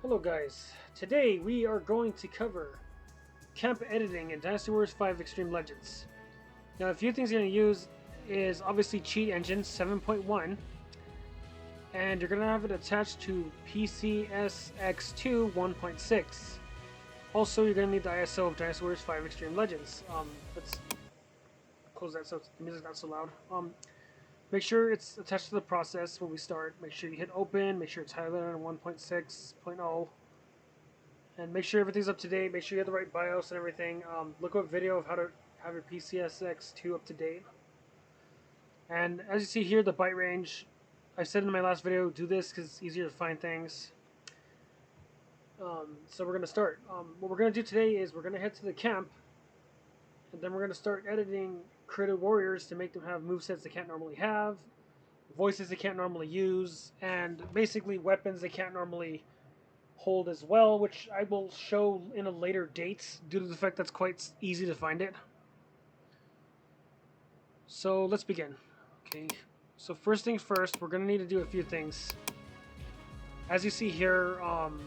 Hello guys, today we are going to cover camp editing in Dynasty Warriors 5 Extreme Legends. Now a few things you're going to use is obviously Cheat Engine 7.1, and you're going to have it attached to PCSX2 1.6. Also you're going to need the ISO of Dynasty Warriors 5 Extreme Legends. Let's close that so the music's not so loud. Make sure it's attached to the process when we start. Make sure you hit open, make sure it's highlighted on 1.6.0. And make sure everything's up to date. Make sure you have the right BIOS and everything. Look up video of how to have your PCSX2 up to date. And as you see here, the byte range, I said in my last video, do this because it's easier to find things. So we're going to start. What we're going to do today is we're going to head to the camp, and then we're going to start editing creative warriors to make them have movesets they can't normally have, voices they can't normally use, and basically weapons they can't normally hold as well, which I will show in a later date due to the fact that's quite easy to find it. So let's begin. Okay, so first things first, we're going to need to do a few things. As you see here, I'm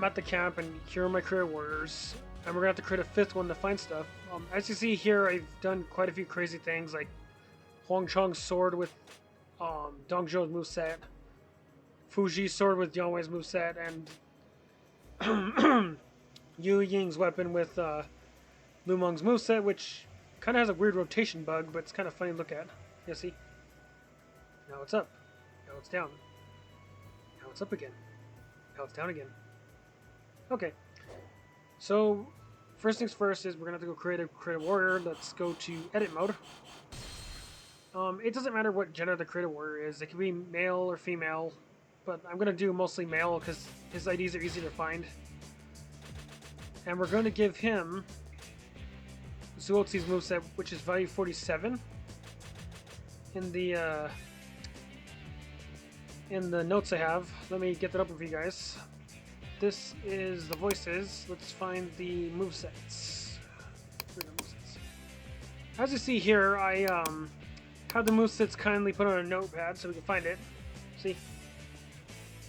at the camp and here are my career warriors, and we're going to have to create a fifth one to find stuff. As you see here, I've done quite a few crazy things like Huang Chong's sword with Dong Zhou's moveset, Fuji's sword with Jiang Wei's moveset, and Yu Ying's weapon with Lu Meng's moveset, which kind of has a weird rotation bug, but it's kind of funny to look at. You see? Now it's up. Now it's down. Now it's up again. Now it's down again. Okay. So, first things first is we're going to have to go create a warrior. Let's go to edit mode. It doesn't matter what gender the creative warrior is. It can be male or female, but I'm going to do mostly male because his IDs are easy to find. And we're going to give him Zuozi's moveset, which is value 47. In the notes I have, let me get that up for you guys. This is the voices. Let's find the movesets. As you see here, I have the movesets kindly put on a notepad so we can find it. See?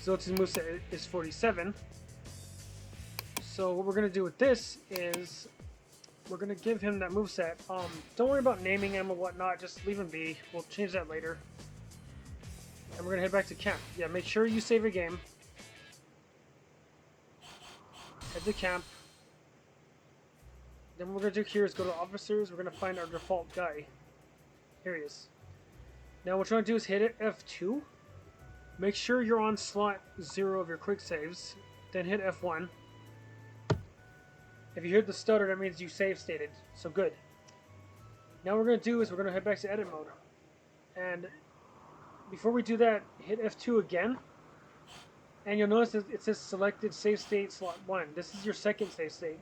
Zuozi's moveset is 47. So what we're going to do with this is we're going to give him that moveset. Don't worry about naming him or whatnot, just leave him be. We'll change that later. And we're going to head back to camp. Yeah, make sure you save your game. Head to camp. Then what we're going to do here is go to officers. We're going to find our default guy. Here he is. Now what you want to do is hit F2. Make sure you're on slot 0 of your quick saves. Then hit F1. If you hear the stutter, that means you save stated. So good. Now what we're going to do is we're going to head back to edit mode. And before we do that, hit F2 again. And you'll notice that it says selected save state slot 1. This is your second save state.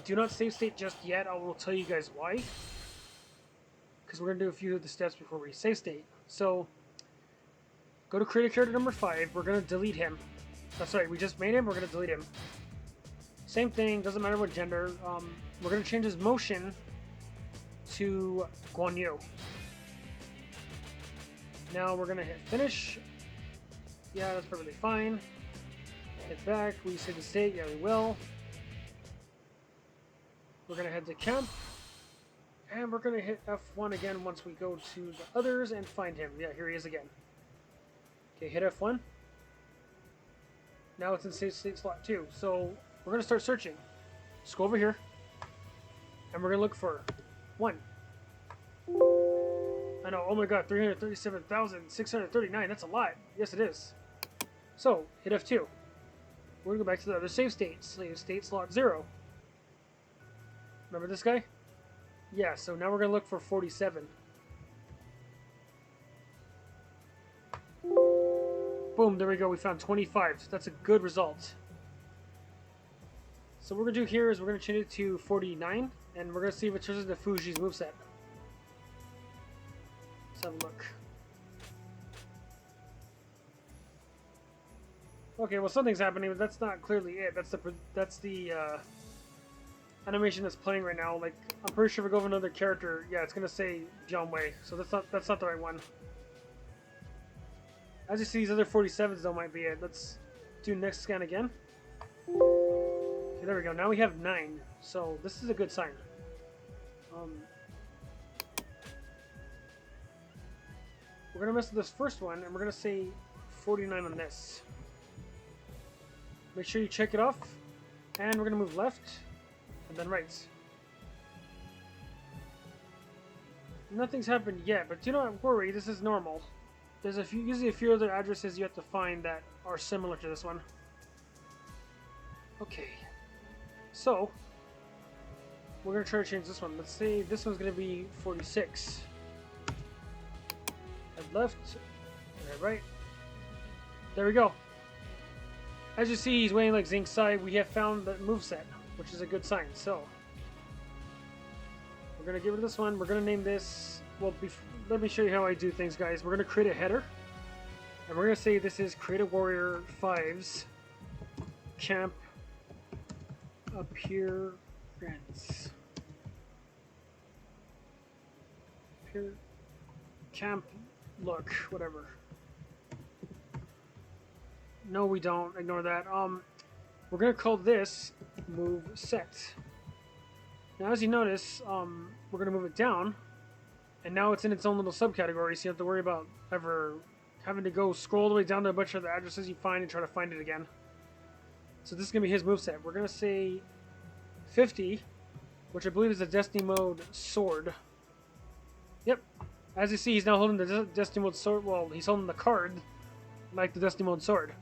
Do not save state just yet. I will tell you guys why. Because we're going to do a few of the steps before we save state. So, go to create a character number 5. We're going to delete him. That's right, we just made him. We're going to delete him. Same thing, doesn't matter what gender. We're going to change his motion to Guan Yu. Now we're going to hit finish. Yeah, that's perfectly fine. Hit back. Will you save the state? Yeah, we will. We're going to head to camp. And we're going to hit F1 again once we go to the others and find him. Yeah, here he is again. Okay, hit F1. Now it's in save state slot 2. So we're going to start searching. Just go over here. And we're going to look for 1. I know, oh my god, 337,639. That's a lot. Yes, it is. So, hit F2. We're going to go back to the other save state. Save state slot 0. Remember this guy? Yeah, so now we're going to look for 47. Boom, there we go. We found 25. That's a good result. So what we're going to do here is we're going to change it to 49. And we're going to see if it turns into Fuji's moveset. Let's have a look. Okay, well something's happening, but that's not clearly it. That's the animation that's playing right now. Like, I'm pretty sure if we go with another character, yeah, it's gonna say Jiang Wei. So that's not the right one. As you see, these other 47s though might be it. Let's do next scan again. Okay, there we go. Now we have 9. So this is a good sign. We're gonna mess with this first one, and we're gonna say 49 on this. Make sure you check it off, and we're gonna move left, and then right. Nothing's happened yet, but do not worry. This is normal. There's usually a few other addresses you have to find that are similar to this one. Okay, so we're gonna try to change this one. Let's say this one's gonna be 46. Head left, head right. There we go. As you see, he's weighing like Zink's side. We have found the moveset, which is a good sign. So we're gonna get rid of this one. We're gonna name this. Well, let me show you how I do things, guys. We're gonna create a header, and we're gonna say this is Create a Warrior 5's Camp Appearance. Camp look, whatever. No, we don't. Ignore that. We're gonna call this Moveset. Now, as you notice, we're gonna move it down, and now it's in its own little subcategory, so you have to worry about ever having to go scroll all the way down to a bunch of the addresses you find and try to find it again. So this is gonna be his moveset. We're gonna say 50, which I believe is a Destiny mode sword. Yep. As you see, he's now holding the Destiny mode sword. Well, he's holding the card like the Destiny mode sword.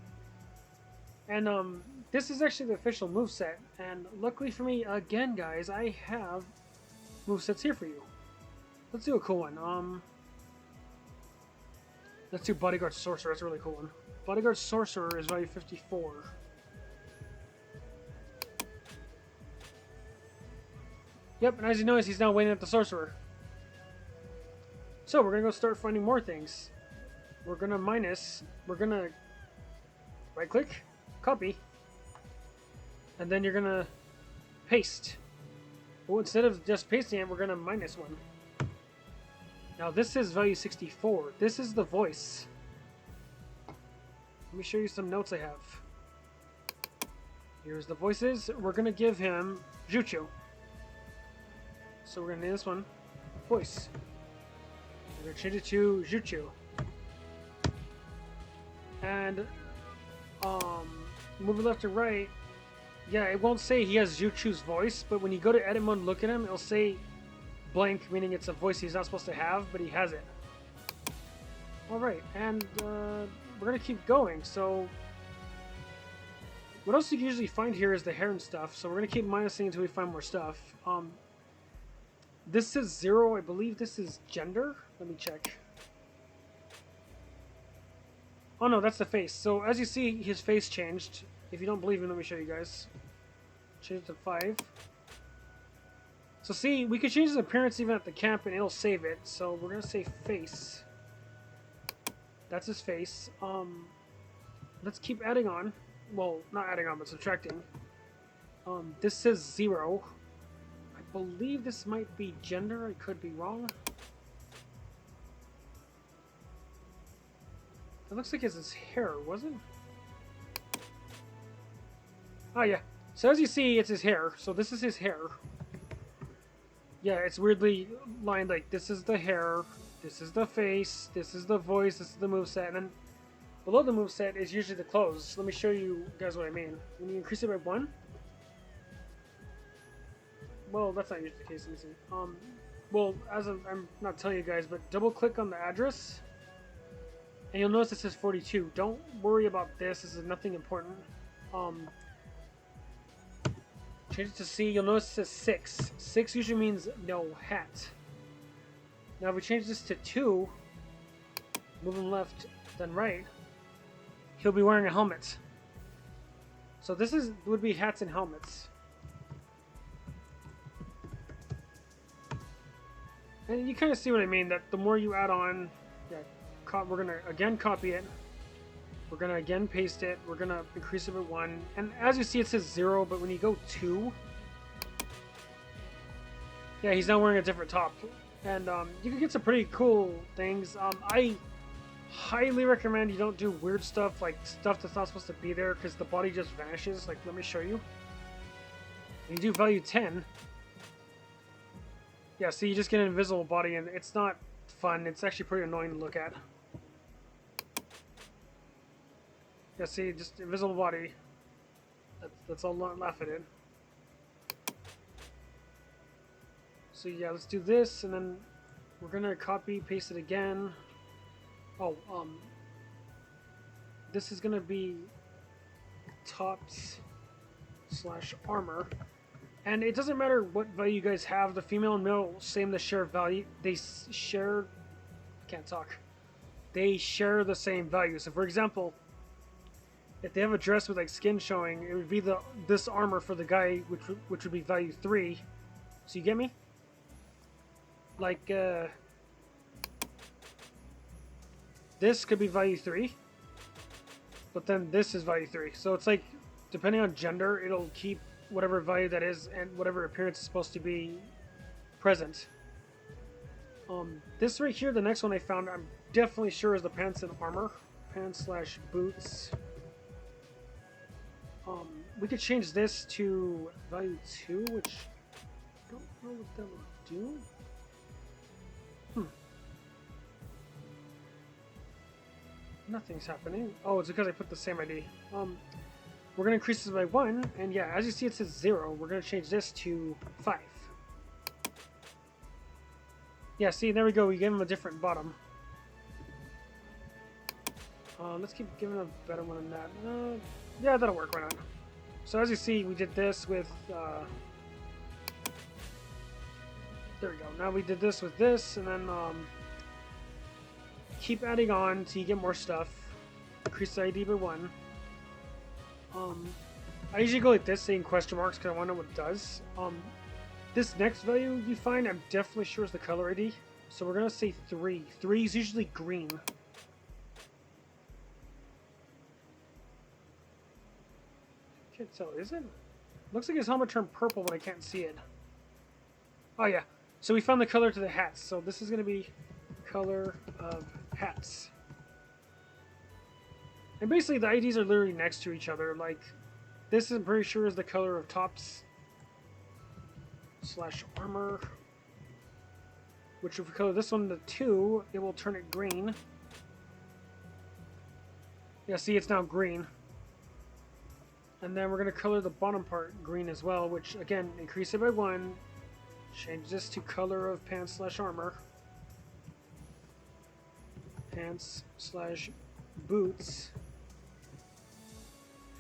And this is actually the official moveset. And luckily for me, again, guys, I have movesets here for you. Let's do a cool one. Let's do Bodyguard Sorcerer. That's a really cool one. Bodyguard Sorcerer is value 54. Yep, and as you notice, he's now waiting at the Sorcerer. So we're gonna go start finding more things. We're gonna right click, copy, and then you're gonna paste. Well, instead of just pasting it, we're gonna minus one. Now this is value 64. This is the voice. Let me show you some notes I have. Here's the voices. We're gonna give him Jutsu. So we're gonna name this one voice. We're gonna change it to Jutsu. And moving left to right, yeah, it won't say he has Jutsu's voice, but when you go to edit mode and look at him, it'll say blank, meaning it's a voice he's not supposed to have, but he has it. Alright, and we're gonna keep going. So what else you can usually find here is the hair and stuff, so we're gonna keep minusing until we find more stuff. This is 0. I believe this is gender. Let me check. Oh no, that's the face. So as you see, his face changed. If you don't believe me, let me show you guys. Change it to 5. So see, we can change his appearance even at the camp and it'll save it. So we're gonna say face. That's his face. Let's keep adding on. Well, not adding on, but subtracting. This says 0. I believe this might be gender. I could be wrong. It looks like it's his hair, wasn't it? Oh yeah. So as you see, it's his hair. So this is his hair. Yeah, it's weirdly lined like this is the hair, this is the face, this is the voice, this is the moveset, and then below the moveset is usually the clothes. Let me show you guys what I mean. When you increase it by 1, well, that's not usually the case. Let me see. Well, I'm not telling you guys, but double click on the address, and you'll notice it says 42. Don't worry about this. This is nothing important. Change it to C. You'll notice it says 6. 6 usually means no hat. Now if we change this to 2, moving left, then right, he'll be wearing a helmet. So this would be hats and helmets. And you kind of see what I mean, that the more you add on, yeah, we're going to again copy it. We're going to again paste it. We're going to increase it by 1. And as you see, it says 0, but when you go 2, yeah, he's now wearing a different top. And you can get some pretty cool things. I Highly recommend you don't do weird stuff like stuff that's not supposed to be there because the body just vanishes. Like, let me show you. You do value 10. Yeah, so you just get an invisible body and it's not fun. It's actually pretty annoying to look at. Yeah, see, just invisible body. That's all laugh at it. So yeah, let's do this and then we're gonna copy, paste it again. Oh, this is gonna be tops / armor, and it doesn't matter what value you guys have. The female and male same the share value. They share. Can't talk. They share the same value. So, for example, if they have a dress with like skin showing, it would be this armor for the guy, which would be value 3. So you get me? Like this could be value 3, but then this is value 3. So it's like, depending on gender, it'll keep whatever value that is and whatever appearance is supposed to be present. This right here, the next one I found, I'm definitely sure is the pants and armor. Pants / boots. We could change this to value 2, which I don't know what that would do. Nothing's happening. Oh, it's because I put the same ID. We're going to increase this by 1, and yeah, as you see it says 0. We're going to change this to 5. Yeah, see, there we go. We gave him a different bottom. Let's keep giving him a better one than that. Yeah, that'll work. Why not? So as you see, we did this with... there we go. Now we did this with this, and then... keep adding on so you get more stuff. Increase the ID by 1. I usually go like this, saying question marks, because I want to know what it does. This next value you find, I'm definitely sure is the color ID. So we're going to say 3. 3 is usually green. Can't tell, is it? Looks like his helmet turned purple, but I can't see it. Oh yeah, so we found the color to the hats. So this is going to be color of hats. And basically the IDs are literally next to each other. Like, this I'm pretty sure is the color of tops / armor. Which if we color this one to 2, it will turn it green. Yeah, see, it's now green. And then we're going to color the bottom part green as well, which again, increase it by 1. Change this to color of pants / armor. Pants / boots.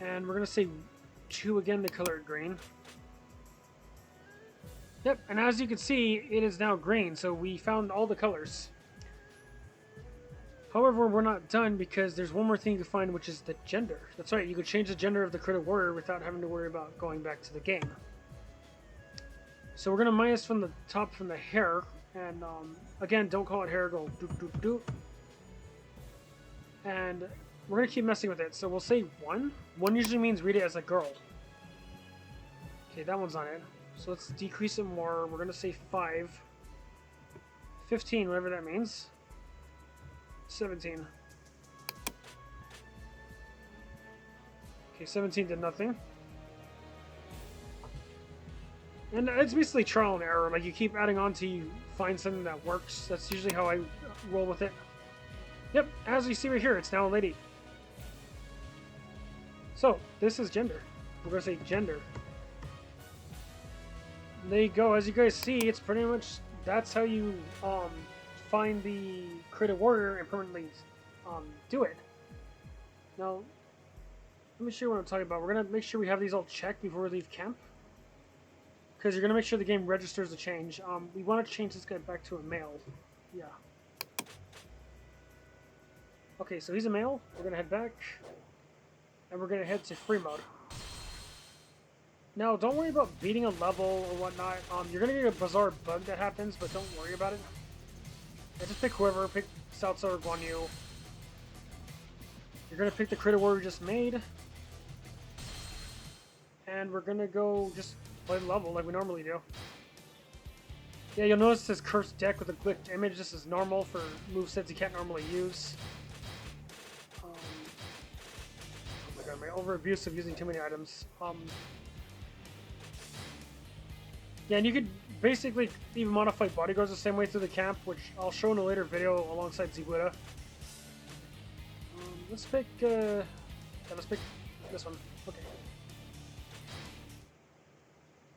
And we're going to say 2 again to color it green. Yep, and as you can see, it is now green, so we found all the colors. However, we're not done because there's one more thing you can find, which is the gender. That's right, you could change the gender of the critter warrior without having to worry about going back to the game. So we're going to minus from the top from the hair, and again, don't call it hair, go doop doop doop. And we're going to keep messing with it, so we'll say 1. 1 usually means read it as a girl. Okay, that one's on it. So let's decrease it more. We're going to say 5. 15, whatever that means. 17. Okay, 17 did nothing. And it's basically trial and error. Like, you keep adding on till you find something that works. That's usually how I roll with it. Yep, as you see right here, it's now a lady. So, this is gender. We're going to say gender. There you go. As you guys see, it's pretty much, that's how you find the critter warrior and permanently do it. Now, let me show you what I'm talking about. We're going to make sure we have these all checked before we leave camp. Because you're going to make sure the game registers the change. We want to change this guy back to a male. Yeah. Okay, so he's a male. We're going to head back. And we're going to head to free mode. Now, don't worry about beating a level or whatnot. You're going to get a bizarre bug that happens, but don't worry about it. Yeah, just pick whoever. Pick South or Guan Yu. You're going to pick the critter warrior we just made. And we're going to go just play the level like we normally do. Yeah, you'll notice this cursed deck with a glitched image. This is normal for movesets you can't normally use. my over-abuse of using too many items. Yeah, and you could basically even modify bodyguards the same way through the camp, which I'll show in a later video alongside Ziguera. Let's pick, yeah, let's pick this one. Okay.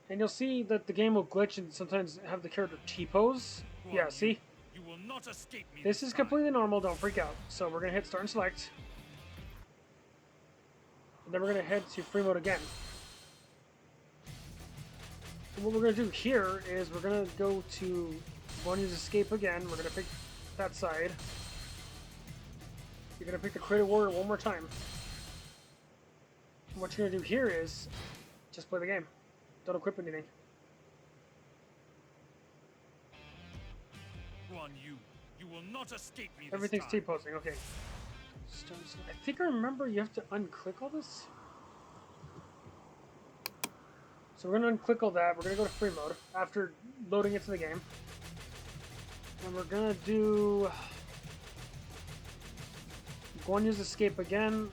And you'll see that the game will glitch and sometimes have the character T-pose. Yeah, see? You will not escape me. This is completely normal, don't freak out. So we're gonna hit start and select. And then we're gonna head to free mode again. And what we're gonna do here is we're gonna go to one use escape again. We're gonna pick that side. You're gonna pick the creative warrior one more time. And what you're gonna do here is just play the game. Don't equip anything. You will not escape me. Everything's T-posing, okay. I think I remember you have to unclick all this. So we're gonna unclick all that. We're gonna go to free mode after loading it to the game. And we're gonna do go and use escape again.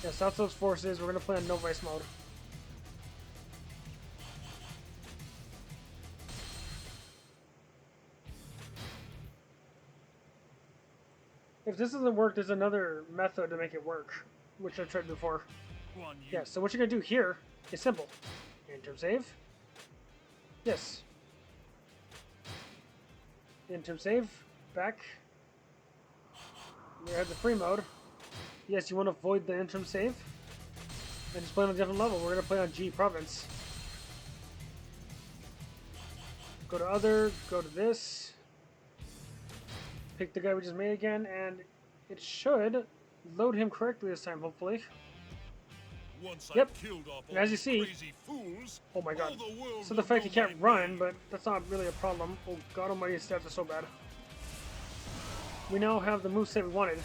Yes, that's those forces. We're gonna play on no vice mode. If this doesn't work, there's another method to make it work, which I've tried before. Yeah, so what you're going to do here is simple. Interim save. Yes. Interim save. Back. We have the free mode. Yes, you want to avoid the interim save. And just play on a different level. We're going to play on G province. Go to other, go to this. Pick the guy we just made again, and it should load him correctly this time, hopefully. Yep. And as you see, oh my god. So the fact he can't run, but that's not really a problem. Oh god almighty, his stats are so bad. We now have the moveset we wanted.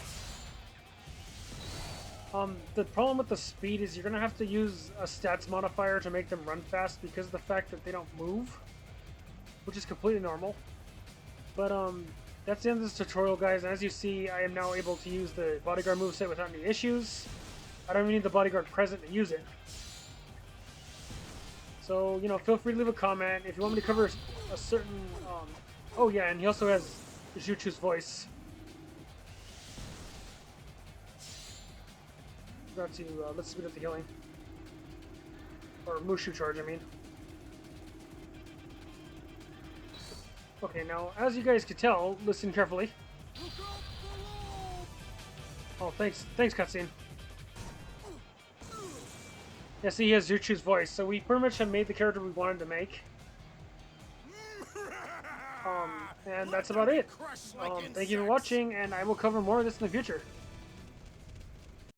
The problem with the speed is you're going to have to use a stats modifier to make them run fast because of the fact that they don't move, which is completely normal. But, that's the end of this tutorial, guys. As you see, I am now able to use the bodyguard moveset without any issues. I don't even need the bodyguard present to use it. So, you know, feel free to leave a comment. If you want me to cover a certain... oh, yeah, and he also has Gyuki's voice. Forgot to... let's speed up the healing. Or Mushu charge, I mean. Okay, now, as you guys can tell, listen carefully. Oh, thanks, cutscene. Yeah, see, he has Gyuki's voice, so we pretty much have made the character we wanted to make. And that's about it. Thank you for watching, and I will cover more of this in the future.